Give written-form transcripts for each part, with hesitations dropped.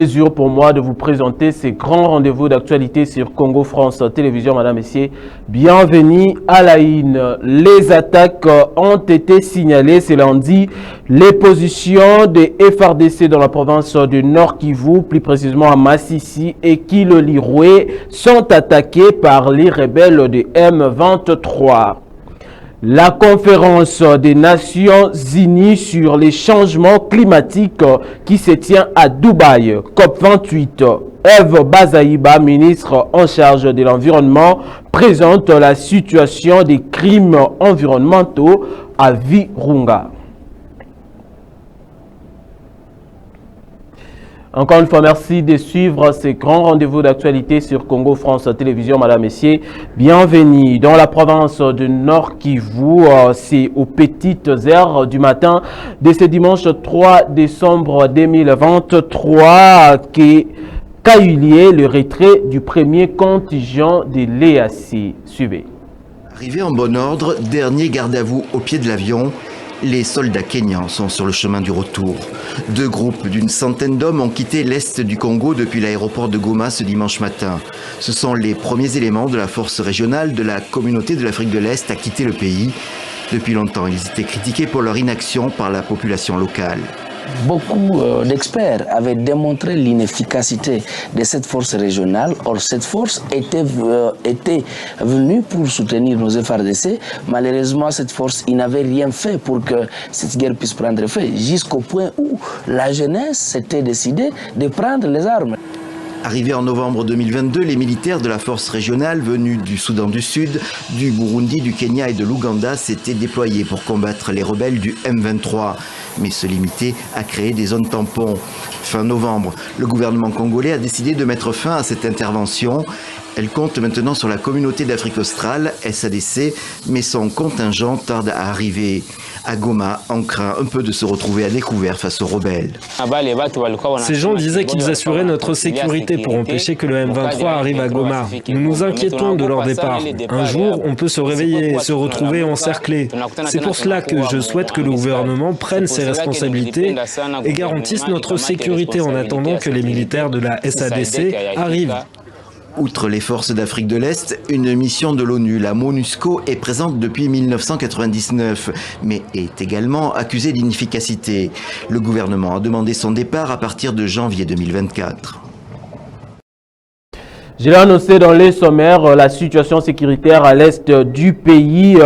Plaisir pour moi de vous présenter ces grands rendez-vous d'actualité sur Congo France Télévision. Madame, Messieurs, bienvenue à la une. Les attaques ont été signalées ce lundi. Les positions des FARDC dans la province du Nord Kivu, plus précisément à Massissi et Kilolirwe, sont attaquées par les rebelles de M23. La conférence des Nations Unies sur les changements climatiques qui se tient à Dubaï, COP28, Eve Bazaïba, ministre en charge de l'environnement, présente la situation des crimes environnementaux à Virunga. Encore une fois, merci de suivre ces grands rendez-vous d'actualité sur Congo France Télévision. Madame, Messieurs, bienvenue dans la province du Nord Kivu. C'est aux petites heures du matin de ce dimanche 3 décembre 2023 qu'a eu lieu le retrait du premier contingent de l'EAC. Suivez. Arrivé en bon ordre, dernier garde à vous au pied de l'avion, les soldats kenyans sont sur le chemin du retour. Deux groupes d'une centaine d'hommes ont quitté l'est du Congo depuis l'aéroport de Goma ce dimanche matin. Ce sont les premiers éléments de la force régionale de la communauté de l'Afrique de l'Est à quitter le pays. Depuis longtemps, ils étaient critiqués pour leur inaction par la population locale. Beaucoup d'experts avaient démontré l'inefficacité de cette force régionale. Or, cette force était venue pour soutenir nos FARDC. Malheureusement, cette force, il n'avait rien fait pour que cette guerre puisse prendre fin, jusqu'au point où la jeunesse s'était décidée de prendre les armes. Arrivés en novembre 2022, les militaires de la force régionale venus du Soudan du Sud, du Burundi, du Kenya et de l'Ouganda s'étaient déployés pour combattre les rebelles du M23, mais se limiter à créer des zones tampons. Fin novembre, le gouvernement congolais a décidé de mettre fin à cette intervention. Elle compte maintenant sur la communauté d'Afrique australe, SADC, mais son contingent tarde à arriver. À Goma, on craint un peu de se retrouver à découvert face aux rebelles. Ces gens disaient qu'ils assuraient notre sécurité pour empêcher que le M23 arrive à Goma. Nous nous inquiétons de leur départ. Un jour, on peut se réveiller et se retrouver encerclés. C'est pour cela que je souhaite que le gouvernement prenne ses responsabilités et garantisse notre sécurité en attendant que les militaires de la SADC arrivent. Outre les forces d'Afrique de l'Est, une mission de l'ONU, la MONUSCO, est présente depuis 1999, mais est également accusée d'inefficacité. Le gouvernement a demandé son départ à partir de janvier 2024. Je l'ai annoncé dans les sommaires, la situation sécuritaire à l'est du pays.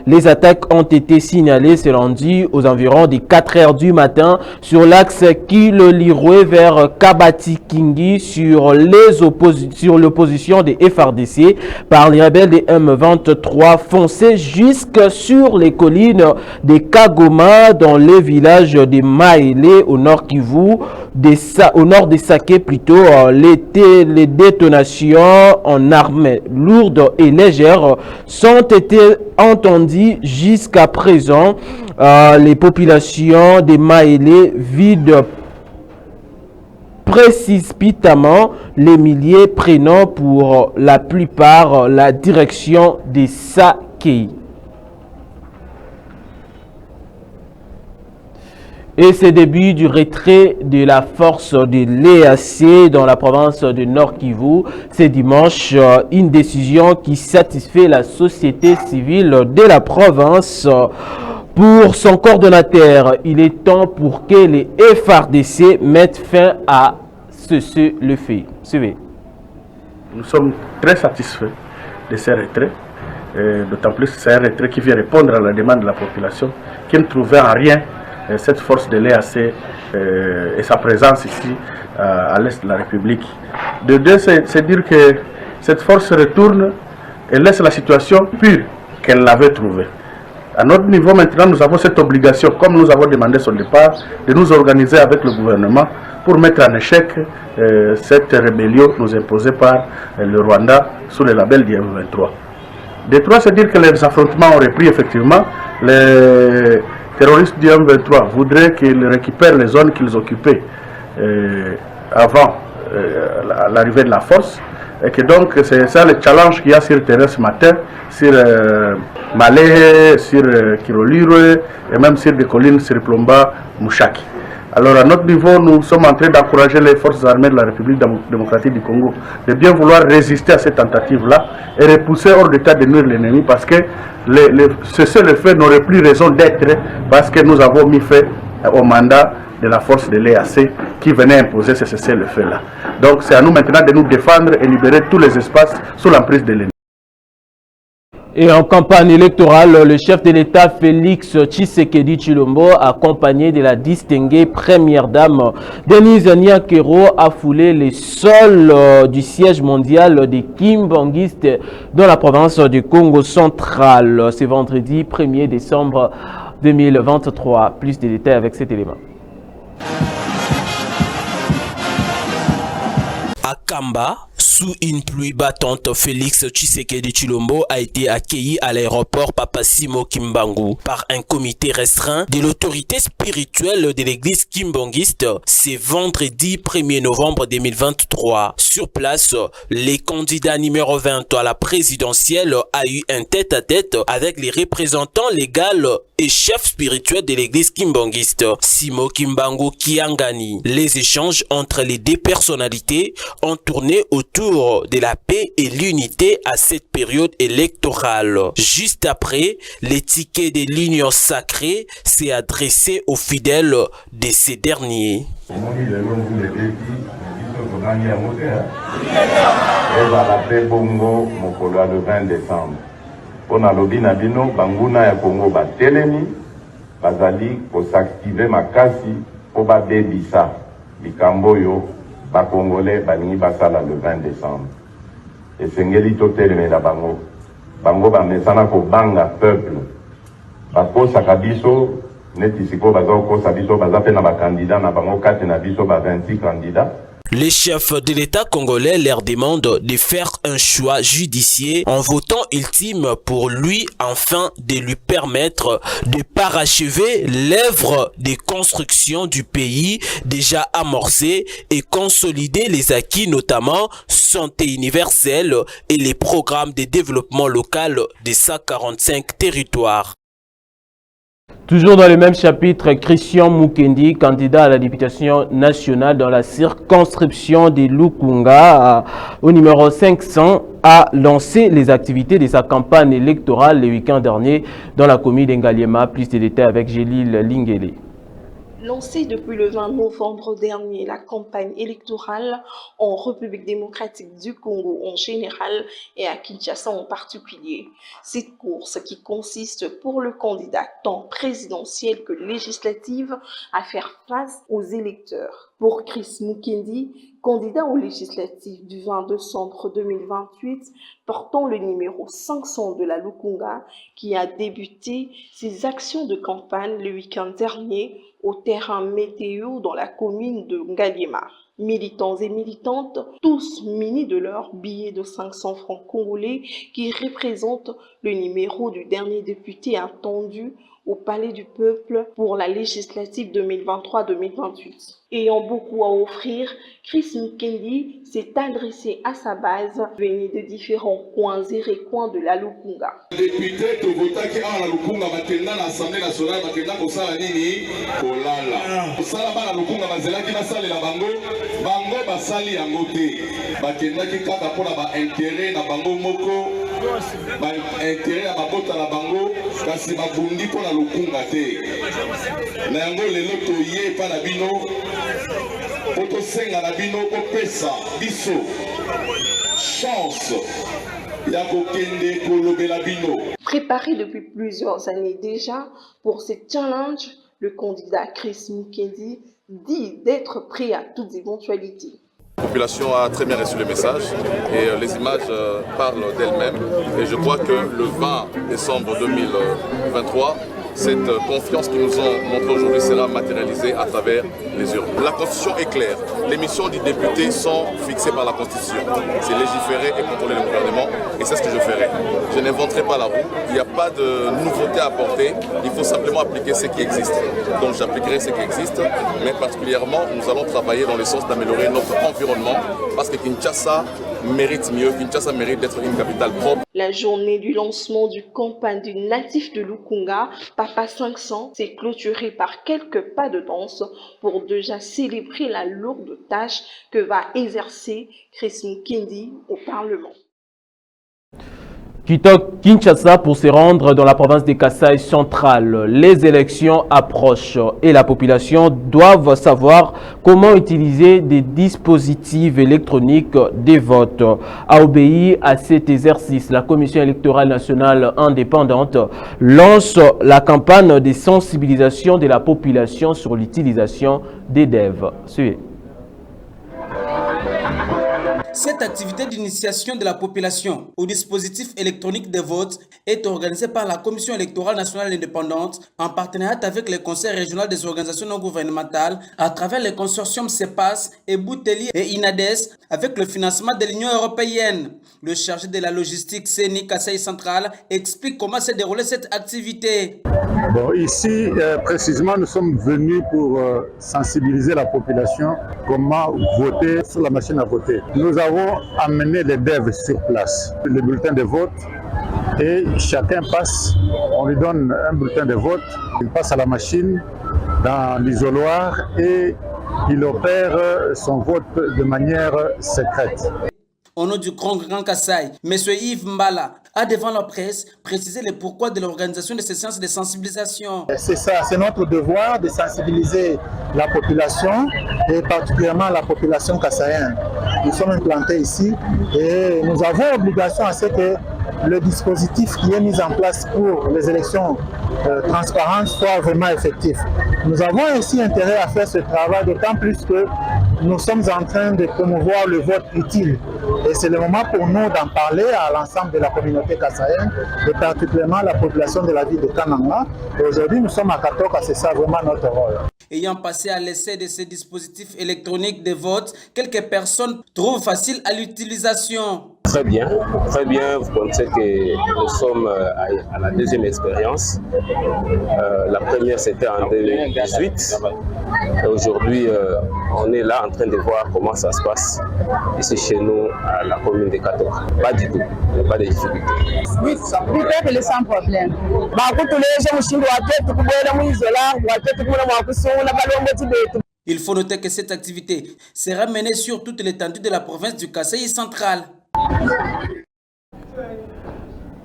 Les attaques ont été signalées ce lundi aux environs des 4 heures du matin sur l'axe Kilolirwe vers Kabati-Kingi sur l'opposition des FARDC par les rebelles des M23 foncés jusque sur les collines des Kagoma dans les villages de Maélé au nord Kivu, au nord des Saké plutôt. Les détonations en armes lourdes et légères sont été entendues jusqu'à présent. Les populations des Maélé vident précipitamment les milliers prenant pour la plupart la direction des Saké. Et c'est le début du retrait de la force de l'EAC dans la province du Nord Kivu. C'est dimanche, une décision qui satisfait la société civile de la province. Pour son coordonnateur, il est temps pour que les FARDC mettent fin à le fait. Suivez. Nous sommes très satisfaits de ces retraits, d'autant plus que c'est un retrait qui vient répondre à la demande de la population, qui ne trouvait en rien cette force de l'EAC et sa présence ici à l'est de la République. De deux, c'est dire que cette force retourne et laisse la situation pure qu'elle l'avait trouvée. À notre niveau maintenant, nous avons cette obligation, comme nous avons demandé son départ, de nous organiser avec le gouvernement pour mettre en échec cette rébellion nous imposée par le Rwanda sous le label du M23. De trois, c'est dire que les affrontements ont repris effectivement. Les terroristes du M23 voudraient qu'ils récupèrent les zones qu'ils occupaient avant l'arrivée de la force. Et que donc c'est ça le challenge qu'il y a sur le terrain ce matin, sur Malé, sur Kilolirwe et même sur des collines sur Plomba, Mouchaki. Alors à notre niveau, nous sommes en train d'encourager les forces armées de la République démocratique du Congo de bien vouloir résister à cette tentative-là et repousser hors d'état de nuire l'ennemi parce que ce cessez-le-feu n'aurait plus raison d'être parce que nous avons mis fin au mandat de la force de l'EAC qui venait imposer ce cessez-le-feu-là. Donc c'est à nous maintenant de nous défendre et libérer tous les espaces sous l'emprise de l'ennemi. Et en campagne électorale, le chef de l'État Félix Tshisekedi Tshilombo, accompagné de la distinguée première dame Denise Nyakero, a foulé les sols du siège mondial des Kimbanguistes dans la province du Congo central. C'est vendredi 1er décembre 2023. Plus de détails avec cet élément. À Kamba, sous une pluie battante, Félix Tshisekedi Tshilombo a été accueilli à l'aéroport Papasimo Kimbangu par un comité restreint de l'autorité spirituelle de l'église kimbanguiste. C'est vendredi 1er novembre 2023. Sur place, les candidats numéro 20 à la présidentielle a eu un tête-à-tête avec les représentants légaux et chefs spirituels de l'église kimbanguiste, Simo Kimbangu Kiangani. Les échanges entre les deux personnalités ont tourné autour de la paix et l'unité à cette période électorale. Juste après, l'étiquette de l'union sacrée s'est adressé aux fidèles de ces derniers. On a lobby na bino banguna ya Congo batelemi bazali ko s'activer makasi po ba bebisa likambo yo ba congolais balingi basala le 20 décembre. Et sengeli to telemela bango ba mesana ko banga peuple ba kosa kabiso neti siko bazo kosa biso bazape na ba candidat na bango kate na biso ba 26 candidats. Les chefs de l'État congolais leur demandent de faire un choix judiciaire en votant ultime pour lui afin de lui permettre de parachever l'œuvre de construction du pays déjà amorcée et consolider les acquis, notamment santé universelle et les programmes de développement local de 145 territoires. Toujours dans le même chapitre, Christian Mukendi, candidat à la députation nationale dans la circonscription de Lukunga, au numéro 500, a lancé les activités de sa campagne électorale le week-end dernier dans la commune d'Engaliema. Plus de détails avec Gélil Lingele. Lancée depuis le 20 novembre dernier, la campagne électorale en République démocratique du Congo en général et à Kinshasa en particulier. Cette course qui consiste pour le candidat tant présidentiel que législative à faire face aux électeurs. Pour Chris Mukendi, candidat aux législatives du 20 décembre 2028, portant le numéro 500 de la Lukunga, qui a débuté ses actions de campagne le week-end dernier au terrain météo dans la commune de Ngaliema. Militants et militantes, tous munis de leur billet de 500 francs congolais qui représentent le numéro du dernier député attendu au Palais du Peuple pour la législative 2023-2028. Ayant beaucoup à offrir, Chris Mukendi s'est adressé à sa base, venue de différents coins et recoins de la Lukunga. Député Togotaki à la Lukunga batenda na Assemblée nationale batenda kosala nini kolala. Kosala ba la Lukunga bazelaki basali la bango basali yango te. Bakendaki kaka pona ba intérêt na bango moko, ba intérêt ya babota na bango kasi babundi pona Lukunga te. Na yango lelo toye pa na bino otosenga na bino kopesa biso chance ya kokende kolobela bino. Préparé depuis plusieurs années déjà pour ce challenge, le candidat Chris Mukendi dit d'être prêt à toute éventualité. La population a très bien reçu le message et les images parlent d'elles-mêmes. Et je crois que le 20 décembre 2023, cette confiance qu'ils nous ont montrée aujourd'hui sera matérialisée à travers les urnes. La Constitution est claire. Les missions du député sont fixées par la Constitution. C'est légiférer et contrôler le gouvernement et c'est ce que je ferai. Je n'inventerai pas la roue. Il n'y a pas de nouveauté à apporter. Il faut simplement appliquer ce qui existe. Donc j'appliquerai ce qui existe, mais particulièrement nous allons travailler dans le sens d'améliorer notre environnement parce que Kinshasa mérite mieux, Kinshasa mérite d'être une capitale propre. La journée du lancement du campagne du natif de Lukunga, Papa 500, s'est clôturée par quelques pas de danse pour déjà célébrer la lourde tâche que va exercer Chris Mukindi au Parlement. Quitte Kinshasa pour se rendre dans la province de Kasaï centrale. Les élections approchent et la population doit savoir comment utiliser des dispositifs électroniques des votes. A obéi à cet exercice, la Commission électorale nationale indépendante lance la campagne de sensibilisation de la population sur l'utilisation des DEV. Suivez. Cette activité d'initiation de la population au dispositif électronique de vote est organisée par la Commission électorale nationale indépendante en partenariat avec le Conseil régional des organisations non gouvernementales à travers les consortiums CEPAS et Bouteli et INADES avec le financement de l'Union européenne. Le chargé de la logistique CENI Kasaï Central explique comment s'est déroulée cette activité. Bon, ici, précisément, nous sommes venus pour sensibiliser la population comment voter sur la machine à voter. Nous avons amené les DEV sur place, le bulletin de vote, et chacun passe, on lui donne un bulletin de vote, il passe à la machine dans l'isoloir et il opère son vote de manière secrète. Au nom du Grand Kasaï, M. Yves Mbala a devant la presse précisé le pourquoi de l'organisation de ces séances de sensibilisation. C'est ça, c'est notre devoir de sensibiliser la population et particulièrement la population kassaïenne. Nous sommes implantés ici et nous avons obligation à ce que le dispositif qui est mis en place pour les élections transparentes soit vraiment effectif. Nous avons ainsi intérêt à faire ce travail, d'autant plus que nous sommes en train de promouvoir le vote utile. Et c'est le moment pour nous d'en parler à l'ensemble de la communauté kassaïenne et particulièrement la population de la ville de Kananga. Aujourd'hui, nous sommes à Katoka, c'est ça vraiment notre rôle. Ayant passé à l'essai de ces dispositifs électroniques de vote, quelques personnes trouvent facile à l'utilisation. Très bien. Vous pensez que nous sommes à la deuxième expérience. La première, c'était en 2018. Et aujourd'hui, on est là en train de voir comment ça se passe ici chez nous, à la commune de Katoka. Pas du tout, il n'y a pas de difficultés. Oui, sans problème. Il faut noter que cette activité sera menée sur toute l'étendue de la province du Kasaï central.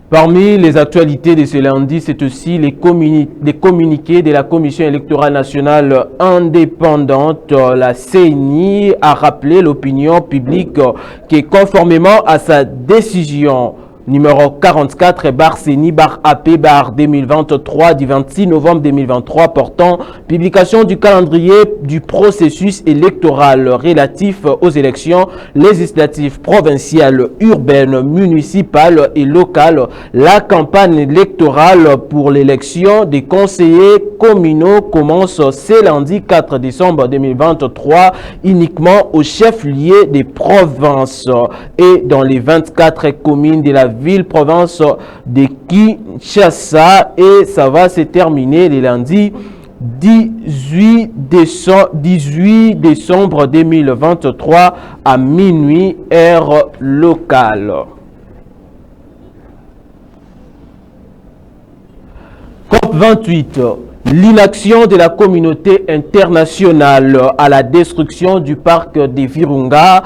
Parmi les actualités de ce lundi, c'est aussi les communiqués de la Commission électorale nationale indépendante. La CENI a rappelé l'opinion publique que conformément à sa décision numéro 44 /CENI/AP 2023 du 26 novembre 2023 portant publication du calendrier du processus électoral relatif aux élections législatives provinciales, urbaines, municipales et locales. La campagne électorale pour l'élection des conseillers communaux commence ce lundi 4 décembre 2023 uniquement au chef-lieu des provinces et dans les 24 communes de la ville-province de Kinshasa, et ça va se terminer le lundi 18 décembre 2023 à minuit heure locale. COP28. L'inaction de la communauté internationale à la destruction du parc de Virunga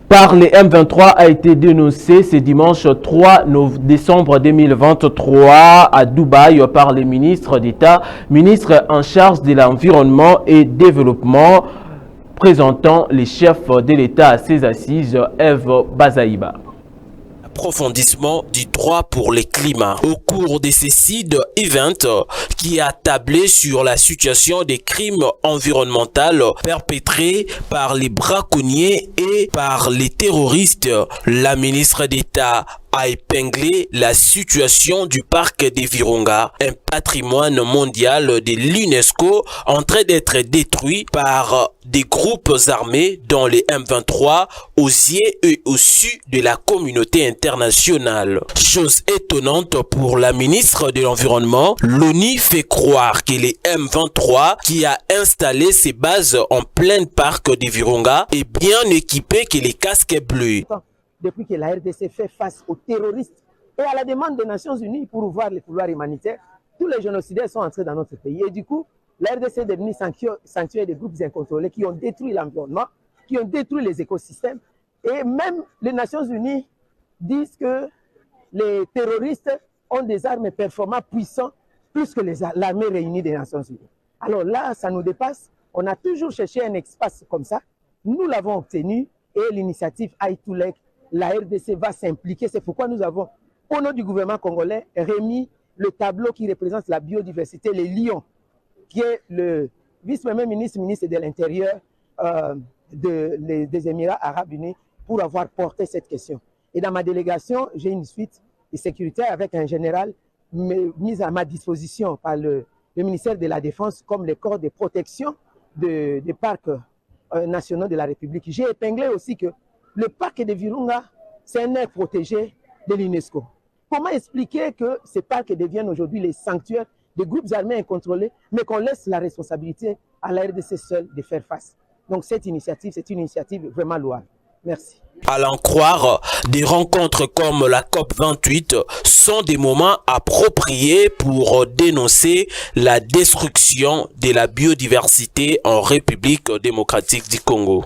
par les M23 a été dénoncée ce dimanche 3 décembre 2023 à Dubaï par les ministres d'État, ministre en charge de l'environnement et développement, présentant les chefs de l'État à ses assises, Eve Bazaïba. Approfondissement du droit pour le climat. Au cours de ces CID events qui a tablé sur la situation des crimes environnementaux perpétrés par les braconniers et par les terroristes, la ministre d'État a épinglé la situation du parc des Virunga, un patrimoine mondial de l'UNESCO en train d'être détruit par des groupes armés dont les M23 aux yeux et au su de la communauté internationale. Chose étonnante pour la ministre de l'Environnement, l'ONU fait croire que les M23 qui a installé ses bases en plein parc des Virunga est bien équipé que les casques bleus. depuis que la RDC fait face aux terroristes et à la demande des Nations Unies pour ouvrir les couloirs humanitaires, tous les génocidaires sont entrés dans notre pays. Et du coup, la RDC est devenue sanctuaire des groupes incontrôlés qui ont détruit l'environnement, qui ont détruit les écosystèmes. Et même les Nations Unies disent que les terroristes ont des armes performantes, puissantes, plus que l'armée réunie des Nations Unies. Alors là, ça nous dépasse. On a toujours cherché un espace comme ça. Nous l'avons obtenu et l'initiative Aïtoulek, la RDC va s'impliquer. C'est pourquoi nous avons, au nom du gouvernement congolais, remis le tableau qui représente la biodiversité, les lions, qui est le vice-premier ministre de l'Intérieur des Émirats Arabes Unis, pour avoir porté cette question. Et dans ma délégation, j'ai une suite de sécurité avec un général mis à ma disposition par le ministère de la Défense comme les corps de protection des parcs nationaux de la République. J'ai épinglé aussi que le parc de Virunga, c'est un aire protégé de l'UNESCO. Comment expliquer que ces parcs deviennent aujourd'hui les sanctuaires des groupes armés incontrôlés, mais qu'on laisse la responsabilité à la RDC seule de faire face? Donc cette initiative, c'est une initiative vraiment louable. Merci. À l'en croire, des rencontres comme la COP28 sont des moments appropriés pour dénoncer la destruction de la biodiversité en République démocratique du Congo.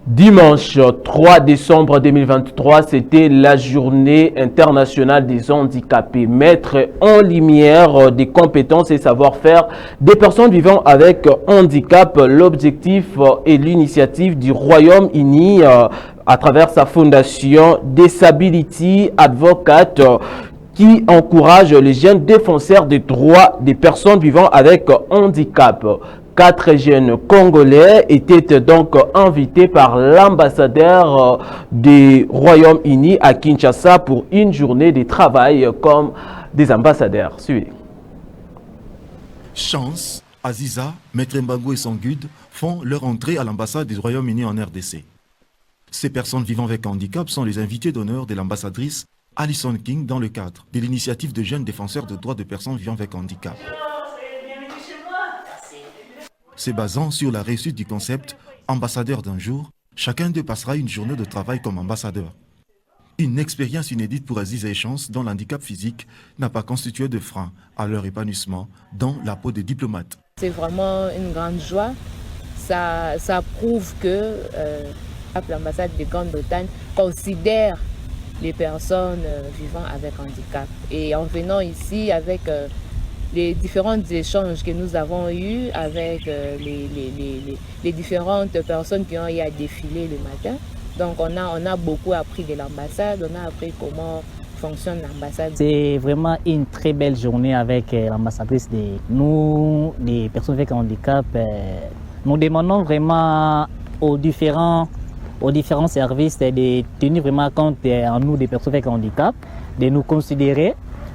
Dimanche 3 décembre 2023, c'était la journée internationale des handicapés. Mettre en lumière des compétences et savoir-faire des personnes vivant avec handicap, l'objectif et l'initiative du Royaume-Uni à travers sa fondation Disability Advocate qui encourage les jeunes défenseurs des droits des personnes vivant avec handicap. 4 jeunes Congolais étaient donc invités par l'ambassadeur du Royaume-Uni à Kinshasa pour une journée de travail comme des ambassadeurs. Suivez. Chance, Aziza, Maître Mbango et son guide font leur entrée à l'ambassade du Royaume-Uni en RDC. Ces personnes vivant avec handicap sont les invités d'honneur de l'ambassadrice Alison King dans le cadre de l'initiative de jeunes défenseurs de droits de personnes vivant avec handicap. Se basant sur la réussite du concept « ambassadeur d'un jour », chacun d'eux passera une journée de travail comme ambassadeur. Une expérience inédite pour Aziza et Chance dont l'handicap physique n'a pas constitué de frein à leur épanouissement dans la peau des diplomates. C'est vraiment une grande joie. Ça prouve que l'ambassade de Grande-Bretagne considère les personnes vivant avec handicap. Et en venant ici avec les différents échanges que nous avons eus avec les différentes personnes qui ont eu à défiler le matin. Donc on a beaucoup appris de l'ambassade, on a appris comment fonctionne l'ambassade. C'est vraiment une très belle journée avec l'ambassadrice. Nous, les personnes avec handicap, nous demandons vraiment aux différents services de tenir vraiment compte en nous des personnes avec handicap, de nous considérer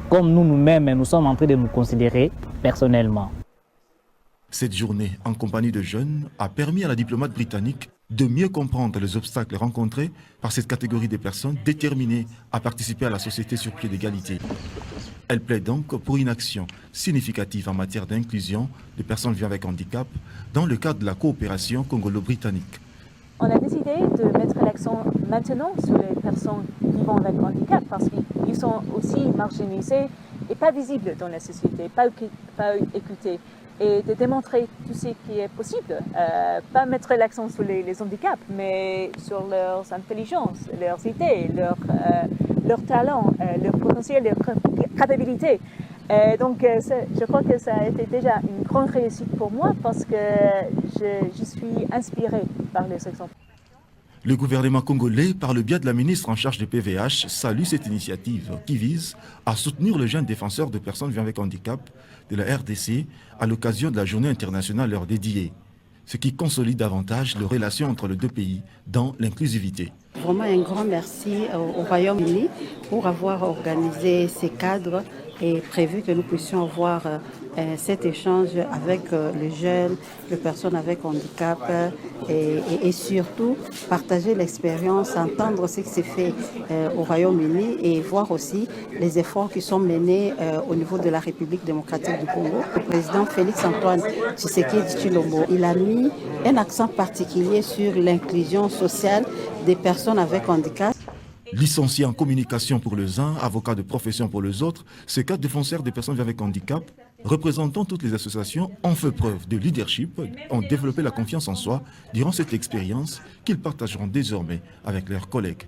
comme nous-mêmes, nous sommes en train de nous considérer personnellement. Cette journée, en compagnie de jeunes, a permis à la diplomate britannique de mieux comprendre les obstacles rencontrés par cette catégorie de personnes déterminées à participer à la société sur pied d'égalité. Elle plaide donc pour une action significative en matière d'inclusion des personnes vivant avec handicap dans le cadre de la coopération congolo-britannique. On a décidé de mettre l'accent maintenant sur les personnes vivant avec handicap parce qu'ils sont aussi marginalisés et pas visibles dans la société, pas écoutés. Et de démontrer tout ce qui est possible, pas mettre l'accent sur les handicaps, mais sur leurs intelligences, leurs idées, leurs talents, leur potentiel, leurs capacités. Donc je crois que ça a été déjà une grande réussite pour moi parce que je suis inspirée par les exemples. Le gouvernement congolais, par le biais de la ministre en charge du PVH, salue cette initiative qui vise à soutenir le jeune défenseur de personnes vivant avec handicap de la RDC à l'occasion de la journée internationale leur dédiée, ce qui consolide davantage les relations entre les deux pays dans l'inclusivité. Vraiment un grand merci au Royaume-Uni pour avoir organisé ces cadres est prévu que nous puissions avoir cet échange avec les jeunes, les personnes avec handicap et surtout partager l'expérience, entendre ce qui s'est fait au Royaume-Uni et voir aussi les efforts qui sont menés au niveau de la République démocratique du Congo. Le président Félix-Antoine Tshisekedi Tshilombo, il a mis un accent particulier sur l'inclusion sociale des personnes avec handicap. Licencié en communication pour les uns, avocat de profession pour les autres, ces 4 défenseurs des personnes avec handicap, représentant toutes les associations, ont fait preuve de leadership, ont développé la confiance en soi durant cette expérience qu'ils partageront désormais avec leurs collègues.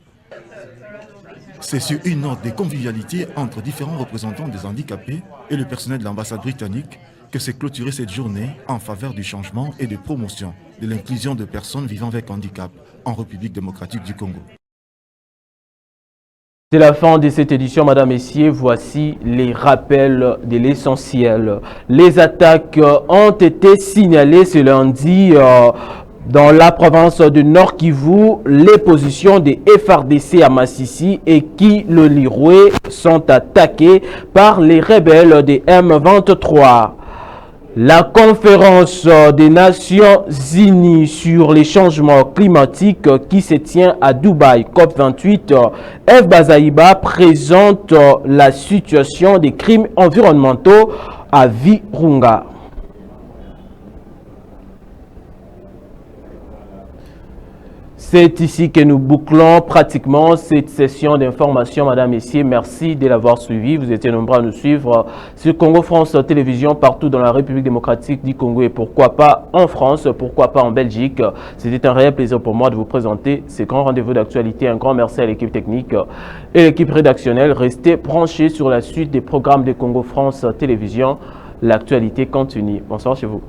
C'est sur une note de convivialité entre différents représentants des handicapés et le personnel de l'ambassade britannique que s'est clôturée cette journée en faveur du changement et de promotion de l'inclusion de personnes vivant avec handicap en République démocratique du Congo. C'est la fin de cette édition, Madame, Messieurs. Voici les rappels de l'essentiel. Les attaques ont été signalées ce lundi dans la province du Nord Kivu. Les positions des FARDC à Massissi et Kilolirwe sont attaquées par les rebelles des M23. La conférence des Nations Unies sur les changements climatiques qui se tient à Dubaï, COP28, F. Bazaïba présente la situation des crimes environnementaux à Virunga. C'est ici que nous bouclons pratiquement cette session d'information, Madame, Messieurs. Merci de l'avoir suivi. Vous étiez nombreux à nous suivre sur Congo France Télévision, partout dans la République démocratique du Congo et pourquoi pas en France, pourquoi pas en Belgique. C'était un réel plaisir pour moi de vous présenter ces grands rendez-vous d'actualité. Un grand merci à l'équipe technique et l'équipe rédactionnelle. Restez branchés sur la suite des programmes de Congo France Télévision. L'actualité continue. Bonsoir chez vous.